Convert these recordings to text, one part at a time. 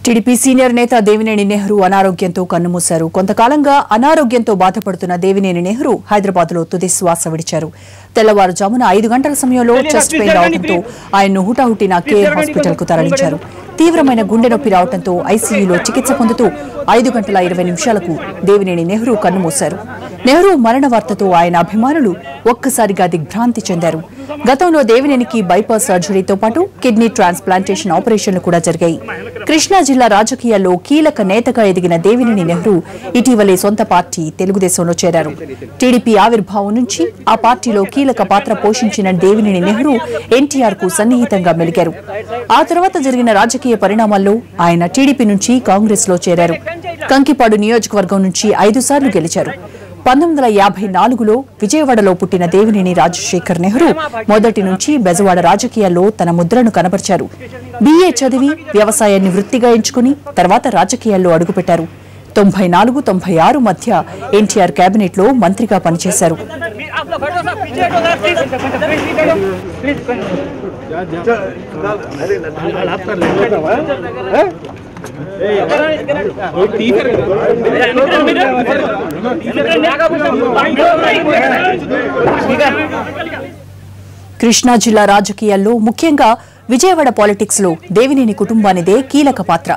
TDP senior నేత దేవినేని నెహ్రూ అనారోగ్యంతో కన్నుమూశారు. కొంతకాలంగా అనారోగ్యంతో బాధపడుతున్న దేవినేని నెహ్రూ హైదరాబాద్లో తుది శ్వాస విడిచారు. తెల్లవారుజామున 5 గంటల సమయంలో చెస్ట్ పెయిన్ రావడంతో ఆయన్ను హుటాహుటిన కేర్ హాస్పిటల్ కు తరలించారు. తీవ్రమైన గుండె నొప్పి రావడంతో ఐసీయూలో చికిత్స పొందుతూ 5 గంటల 20 నిమిషాలకు దేవినేని నెహ్రూ కన్నుమూశారు. నెహ్రూ మరణ వార్తతో ఆయన అభిమానులు ఒక్కసారిగా దిగ్భ్రాంతి చెందారు. గతంలో దేవినేనికి బైపాస్ సర్జరీతో పాటు కిడ్నీ ట్రాన్స్ప్లాంటేషన్ ఆపరేషన్లు కూడా జరిగాయి. కృష్ణా జిల్లా రాజకీయాల్లో కీలక నేతగా ఎదిగిన దేవినేని నెహ్రూ ఇటీవలే సొంత పార్టీ తెలుగుదేశంలో చేరారు. టీడీపీ ఆవిర్భావం నుంచి ఆ పార్టీలో కీలక పాత్ర పోషించిన దేవినేని నెహ్రూ ఎన్టీఆర్ కు సన్నిహితంగా మెలిగారు. ఆ తర్వాత జరిగిన రాజకీయ పరిణామాల్లో ఆయన టీడీపీ నుంచి కాంగ్రెస్ లో చేరారు. కంకిపాడు నియోజకవర్గం నుంచి 5 సార్లు గెలిచారు. 1954లో విజయవాడలో పుట్టిన దేవినేని రాజశేఖర్ నెహ్రూ మొదటి నుంచి బెజవాడ రాజకీయాల్లో తన ముద్రను కనబర్చారు. BA చదివి వ్యవసాయాన్ని వృత్తిగా ఎంచుకుని తర్వాత రాజకీయాల్లో అడుగుపెట్టారు. 94-96 మధ్య ఎన్టీఆర్ కేబినెట్ లో మంత్రిగా పనిచేశారు. కృష్ణా జిల్లా రాజకీయాల్లో ముఖ్యంగా విజయవాడ పాలిటిక్స్ లో దేవినేని కుటుంబానిదే కీలక పాత్ర.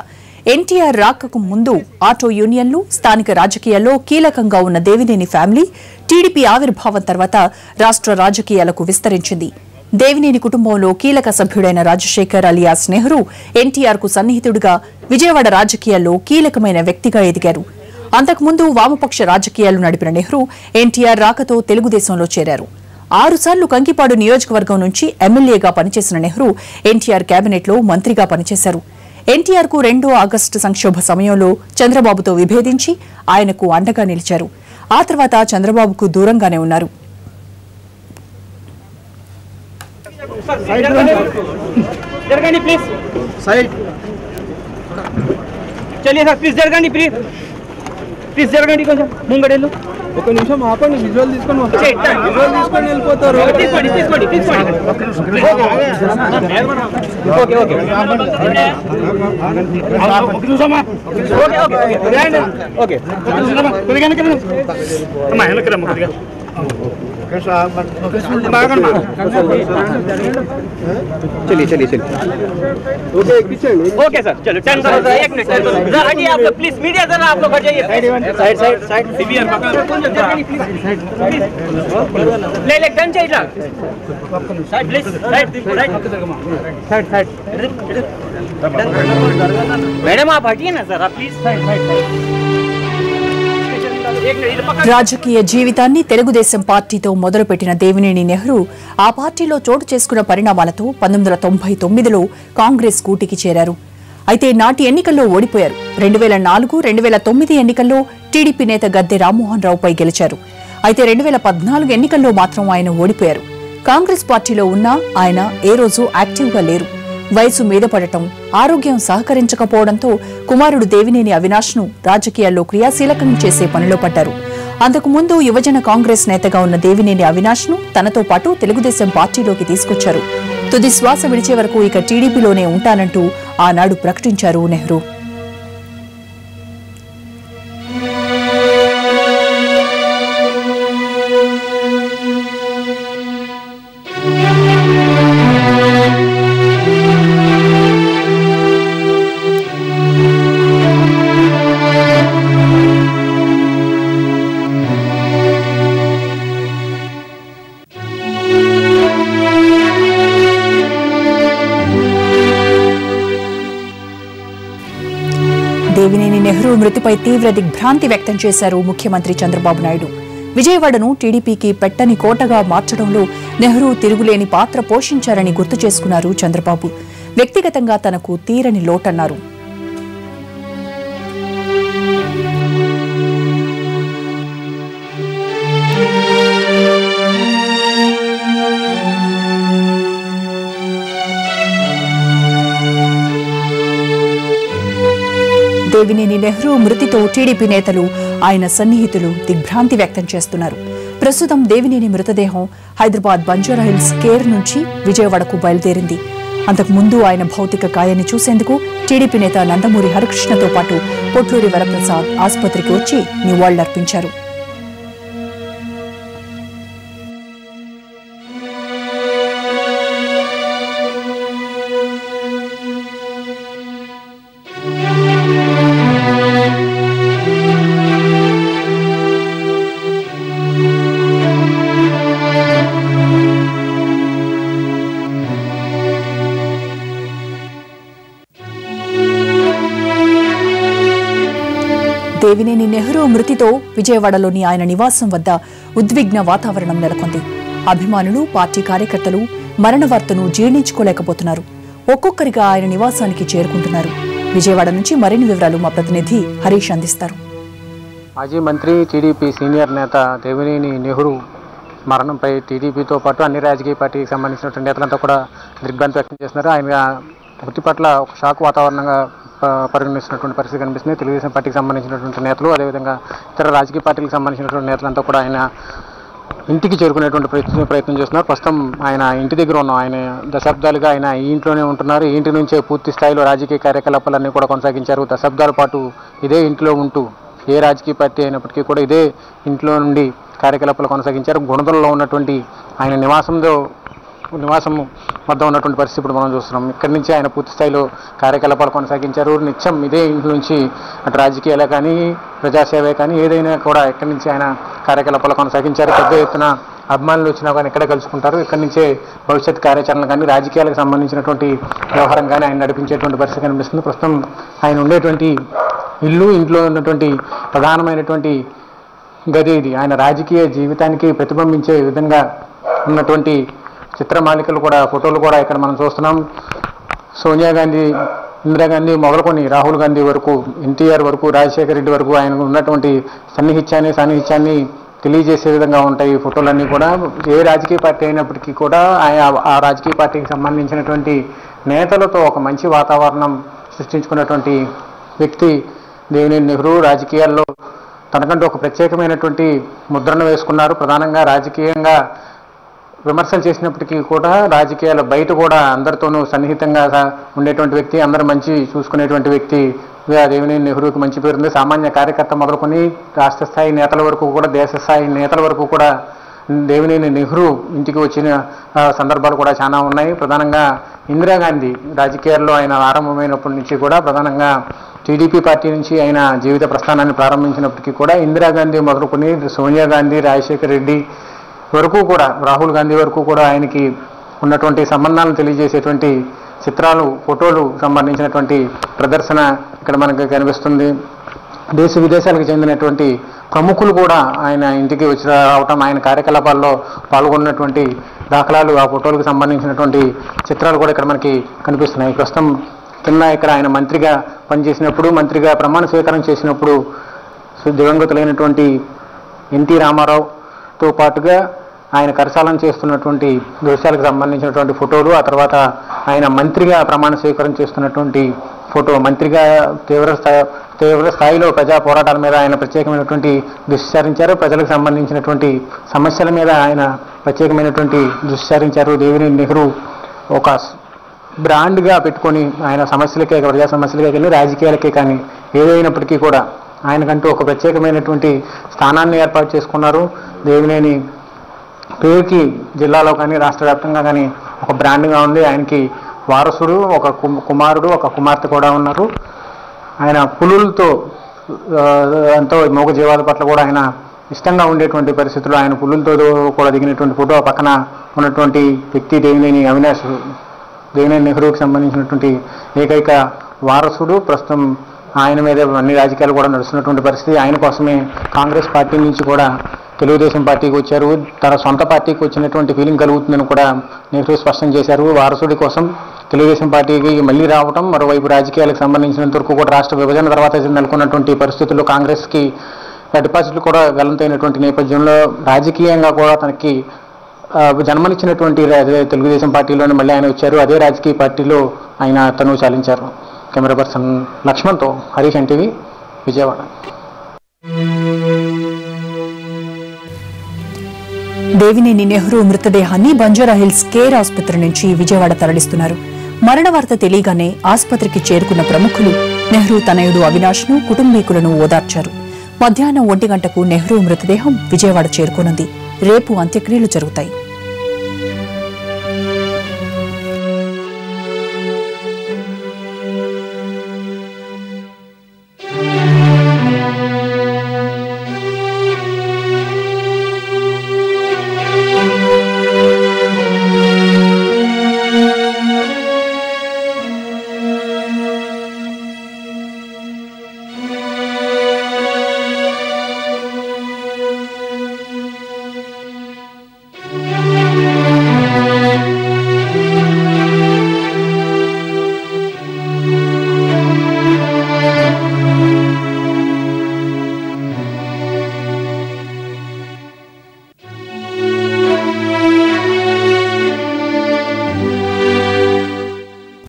ఎన్టీఆర్ రాకకు ముందు ఆటో యూనియన్లు, స్థానిక రాజకీయాల్లో కీలకంగా ఉన్న దేవినేని ఫ్యామిలీ టీడీపీ ఆవిర్భావం తర్వాత రాష్ట్ర రాజకీయాలకు విస్తరించింది. దేవినేని కుటుంబంలో కీలక సభ్యుడైన రాజశేఖర్ అలియాస్ నెహ్రూ ఎన్టీఆర్ కు సన్నిహితుడిగా విజయవాడ రాజకీయాల్లో కీలకమైన వ్యక్తిగా ఎదిగారు. అంతకుముందు వామపక్ష రాజకీయాలు నడిపిన నెహ్రూ ఎన్టీఆర్ రాకతో తెలుగుదేశంలో చేరారు. 6 సార్లు కంకిపాడు నియోజకవర్గం నుంచి ఎమ్మెల్యేగా పనిచేసిన నెహ్రూ ఎన్టీఆర్ కేబినెట్ లో మంత్రిగా పనిచేశారు. ఎన్టీఆర్ కు 2 ఆగస్టు సంక్షోభ సమయంలో చంద్రబాబుతో విభేదించి ఆయనకు అండగా నిలిచారు. ఆ తర్వాత చంద్రబాబుకు దూరంగానే ఉన్నారు. ఒక నిమిషం ఆపండి, విజువల్ తీసుకొని వెళ్ళిపోతారు. चलिए चलिए चलिए ओके सर चलो 10 सर 1 मिनट सर हटिए आप लोग प्लीज मीडिया सर आप लोग हट जाइए साइड साइड साइड सीबीआर ले ले डन चाहिए side please side side side madam आप हटिए ना सर आप प्लीज साइड साइड రాజకీయ జీవితాన్ని తెలుగుదేశం పార్టీతో మొదలుపెట్టిన దేవినేని నెహ్రూ ఆ పార్టీలో చోటు చేసుకున్న పరిణామాలతో 1999లో కాంగ్రెస్ కూటికి చేరారు. అయితే నాటి ఎన్నికల్లో ఓడిపోయారు. 2004-2009 ఎన్నికల్లో టీడీపీ నేత గద్దె రామ్మోహన్ రావుపై గెలిచారు. అయితే 2014 ఎన్నికల్లో మాత్రం ఆయన ఓడిపోయారు. కాంగ్రెస్ పార్టీలో ఉన్నా ఆయన ఏ రోజు యాక్టివ్గా లేరు. వయసు మీద పడటం, ఆరోగ్యం సహకరించకపోవడంతో కుమారుడు దేవినేని అవినాష్ ను రాజకీయాల్లో క్రియాశీలకం చేసే పనిలో పడ్డారు. అంతకుముందు యువజన కాంగ్రెస్ నేతగా ఉన్న దేవినేని అవినాష్ ను తనతో పాటు తెలుగుదేశం పార్టీలోకి తీసుకొచ్చారు. తుది శ్వాస విడిచే వరకు ఇక టీడీపీలోనే ఉంటానంటూ ఆనాడు ప్రకటించారు నెహ్రూ. దేవినేని నెహ్రూ మృతిపై తీవ్ర దిగ్భ్రాంతి వ్యక్తం చేశారు ముఖ్యమంత్రి చంద్రబాబు నాయుడు. విజయవాడను టీడీపీకి పెట్టని కోటగా మార్చడంలో నెహ్రూ తిరుగులేని పాత్ర పోషించారని గుర్తు చేసుకున్నారు చంద్రబాబు. వ్యక్తిగతంగా తనకు తీరని లోటన్నారు. దేవినేని నెహ్రూ మృతితో టీడీపీ నేతలు, ఆయన సన్నిహితులు దిగ్భ్రాంతి వ్యక్తం చేస్తున్నారు. ప్రస్తుతం దేవినేని మృతదేహం హైదరాబాద్ బంజారాహిల్స్ కేర్ నుంచి విజయవాడకు బయలుదేరింది. అంతకుముందు ఆయన భౌతిక కాయాన్ని చూసేందుకు టీడీపీ నేత నందమూరి హరికృష్ణతో పాటు పొట్లూరి వరప్రసాద్ ఆసుపత్రికి వచ్చి నివాళులర్పించారు. దేవినేని నెహ్రూ మృతితో విజయవాడలోని ఆయన నివాసం వద్ద ఉద్విగ్న వాతావరణం నెలకొంది. అభిమానులు, పార్టీ కార్యకర్తలు మరణ వార్తను జీర్ణించుకోలేకపోతున్నారు. ఒక్కొక్కరిగా ఆయన నివాసానికి చేరుకుంటున్నారు. విజయవాడ నుంచి మరిన్ని వివరాలు మా ప్రతినిధి హరీష్ అందిస్తారు. మాజీ మంత్రి, టీడీపీ సీనియర్ నేత దేవినేని నెహ్రూ మరణంపై టీడీపీతో పాటు అన్ని రాజకీయ పార్టీకి సంబంధించినటువంటి నేతలంతా కూడా దిగ్భ్రాంతి వ్యక్తం చేస్తున్నారు. ఆయన మృతి పట్ల ఒక షాక్ వాతావరణంగా పరిగణిస్తున్నటువంటి పరిస్థితి కనిపిస్తుంది. తెలుగుదేశం పార్టీకి సంబంధించినటువంటి నేతలు, అదేవిధంగా ఇతర రాజకీయ పార్టీలకు సంబంధించినటువంటి నేతలంతా కూడా ఆయన ఇంటికి చేరుకునేటువంటి ప్రయత్నం చేస్తున్నారు. ప్రస్తుతం ఆయన ఇంటి దగ్గర ఉన్నాం. ఆయన దశాబ్దాలుగా ఆయన ఈ ఇంట్లోనే ఉంటున్నారు. ఈ ఇంటి నుంచే పూర్తి స్థాయిలో రాజకీయ కార్యకలాపాలన్నీ కూడా కొనసాగించారు. దశాబ్దాల పాటు ఇదే ఇంట్లో ఉంటూ ఏ రాజకీయ పార్టీ అయినప్పటికీ కూడా ఇదే ఇంట్లో నుండి కార్యకలాపాలు కొనసాగించారు. గుణదలలో ఉన్నటువంటి ఆయన నివాసం వద్ద ఉన్నటువంటి పరిస్థితి ఇప్పుడు మనం చూస్తున్నాం. ఇక్కడి నుంచి ఆయన పూర్తి స్థాయిలో కార్యకలాపాలు కొనసాగించారు. నిత్యం ఇదే ఇంటి నుంచి అటు రాజకీయాలే కానీ, ప్రజాసేవే కానీ ఏదైనా కూడా ఇక్కడి నుంచి ఆయన కార్యకలాపాలు కొనసాగించారు. పెద్ద ఎత్తున అభిమానులు వచ్చినా కానీ ఇక్కడే కలుసుకుంటారు. ఇక్కడి నుంచే భవిష్యత్ కార్యాచరణ కానీ, రాజకీయాలకు సంబంధించినటువంటి వ్యవహారం కానీ ఆయన నడిపించేటువంటి పరిస్థితి కనిపిస్తుంది. ప్రస్తుతం ఆయన ఉండేటువంటి ఇంట్లో ఉన్నటువంటి ప్రధానమైనటువంటి గది ఇది. ఆయన రాజకీయ జీవితానికి ప్రతిబింబించే విధంగా ఉన్నటువంటి చిత్రమాలికలు కూడా, ఫోటోలు కూడా ఇక్కడ మనం చూస్తున్నాం. సోనియా గాంధీ, ఇందిరాగాంధీ మొదలుకొని రాహుల్ గాంధీ వరకు, ఎన్టీఆర్ వరకు, రాజశేఖర రెడ్డి వరకు ఆయన ఉన్నటువంటి సాన్నిహిత్యాన్ని తెలియజేసే విధంగా ఉంటాయి ఈ ఫోటోలన్నీ కూడా. ఏ రాజకీయ పార్టీ అయినప్పటికీ కూడా ఆ రాజకీయ పార్టీకి సంబంధించినటువంటి నేతలతో ఒక మంచి వాతావరణం సృష్టించుకున్నటువంటి వ్యక్తి దేవినేని నెహ్రూ. రాజకీయాల్లో తనకంటూ ఒక ప్రత్యేకమైనటువంటి ముద్రను వేసుకున్నారు. ప్రధానంగా రాజకీయంగా విమర్శలు చేసినప్పటికీ కూడా రాజకీయాల బయట కూడా అందరితోనూ సన్నిహితంగా ఉండేటువంటి వ్యక్తి, అందరూ మంచి చూసుకునేటువంటి వ్యక్తి దేవినేని నెహ్రూకి మంచి పేరుంది. సామాన్య కార్యకర్త మొదలుకొని రాష్ట్ర స్థాయి నేతల వరకు కూడా, దేశ స్థాయి నేతల వరకు కూడా దేవినేని నెహ్రూ ఇంటికి వచ్చిన సందర్భాలు కూడా చాలా ఉన్నాయి. ప్రధానంగా ఇందిరాగాంధీ రాజకీయాల్లో ఆయన ఆరంభమైనప్పటి నుంచి కూడా, ప్రధానంగా టీడీపీ పార్టీ నుంచి ఆయన జీవిత ప్రస్థానాన్ని ప్రారంభించినప్పటికీ కూడా ఇందిరాగాంధీ మొదలుకొని సోనియా గాంధీ, రాజశేఖర రెడ్డి వరకు కూడా, రాహుల్ గాంధీ వరకు కూడా ఆయనకి ఉన్నటువంటి సంబంధాలను తెలియజేసేటువంటి చిత్రాలు, ఫోటోలు సంబంధించినటువంటి ప్రదర్శన ఇక్కడ మనకు కనిపిస్తుంది. దేశ విదేశాలకు చెందినటువంటి ప్రముఖులు కూడా ఆయన ఇంటికి వచ్చి రావటం, ఆయన కార్యకలాపాల్లో పాల్గొన్నటువంటి దాఖలాలు, ఆ ఫోటోలకు సంబంధించినటువంటి చిత్రాలు కూడా ఇక్కడ మనకి కనిపిస్తున్నాయి. ప్రస్తుతం కింద ఇక్కడ ఆయన మంత్రిగా పనిచేసినప్పుడు, మంత్రిగా ప్రమాణ స్వీకారం చేసినప్పుడు దివంగతులైనటువంటి ఎన్టీ రామారావుతో పాటుగా ఆయన కరసాలం చేస్తున్నటువంటి దృశ్యాలకు సంబంధించినటువంటి ఫోటోలు, ఆ తర్వాత ఆయన మంత్రిగా ప్రమాణ స్వీకారం చేస్తున్నటువంటి ఫోటో, మంత్రిగా తీవ్ర స్థాయిలో ప్రజా పోరాటాల మీద ఆయన ప్రత్యేకమైనటువంటి దృష్టి సారించారు. ప్రజలకు సంబంధించినటువంటి సమస్యల మీద ఆయన ప్రత్యేకమైనటువంటి దృష్టి సారించారు. దేవినేని నెహ్రూ ఒక బ్రాండ్గా పెట్టుకొని ఆయన సమస్యలకే, ప్రజా సమస్యలకే కానీ, రాజకీయాలకే కానీ ఏదైనప్పటికీ కూడా ఆయనకంటూ ఒక ప్రత్యేకమైనటువంటి స్థానాన్ని ఏర్పాటు చేసుకున్నారు. దేవినేని పేరుకి జిల్లాలో కానీ, రాష్ట్ర వ్యాప్తంగా కానీ ఒక బ్రాండ్గా ఉంది. ఆయనకి వారసుడు, ఒక కుమారుడు, ఒక కుమార్తె కూడా ఉన్నారు. ఆయన పులులతో ఎంతో మూగజీవాల పట్ల కూడా ఆయన ఇష్టంగా ఉండేటువంటి పరిస్థితుల్లో ఆయన పులులతో కూడా దిగినటువంటి ఫోటో. పక్కన ఉన్నటువంటి వ్యక్తి దేవినేని అవినాష్, దేవినేని నెహ్రూకి సంబంధించినటువంటి ఏకైక వారసుడు. ప్రస్తుతం ఆయన మీద అన్ని రాజకీయాలు కూడా నడుస్తున్నటువంటి పరిస్థితి. ఆయన కోసమే కాంగ్రెస్ పార్టీ నుంచి కూడా తెలుగుదేశం పార్టీకి వచ్చారు. తన సొంత పార్టీకి వచ్చినటువంటి ఫీలింగ్ కలుగుతుందని కూడా నెహ్రూ స్పష్టం చేశారు. వారసుడి కోసం తెలుగుదేశం పార్టీకి మళ్ళీ రావటం, మరోవైపు రాజకీయాలకు సంబంధించినంత వరకు కూడా రాష్ట్ర విభజన తర్వాత నెలకొన్నటువంటి పరిస్థితుల్లో కాంగ్రెస్కి డిపాజిట్లు కూడా గల్లంతైనటువంటి నేపథ్యంలో రాజకీయంగా కూడా తనకి జన్మనిచ్చినటువంటి తెలుగుదేశం పార్టీలోనే మళ్ళీ ఆయన వచ్చారు. అదే రాజకీయ పార్టీలో ఆయన తను చాలించారు. కెమెరా పర్సన్ లక్ష్మణ్తో హరీష్ ఎన్టీవీ, విజయవాడ. దేవినేని నెహ్రూ మృతదేహాన్ని బంజారాహిల్స్ కేర్ ఆసుపత్రి నుంచి విజయవాడ తరలిస్తున్నారు. మరణ వార్త తెలియగానే ఆసుపత్రికి చేరుకున్న ప్రముఖులు నెహ్రూ తనయుడు అవినాష్ను కుటుంబీకులను ఓదార్చారు. మధ్యాహ్నం 1 గంటకు నెహ్రూ మృతదేహం విజయవాడ చేరుకోనుంది. రేపు అంత్యక్రియలు జరుగుతాయి.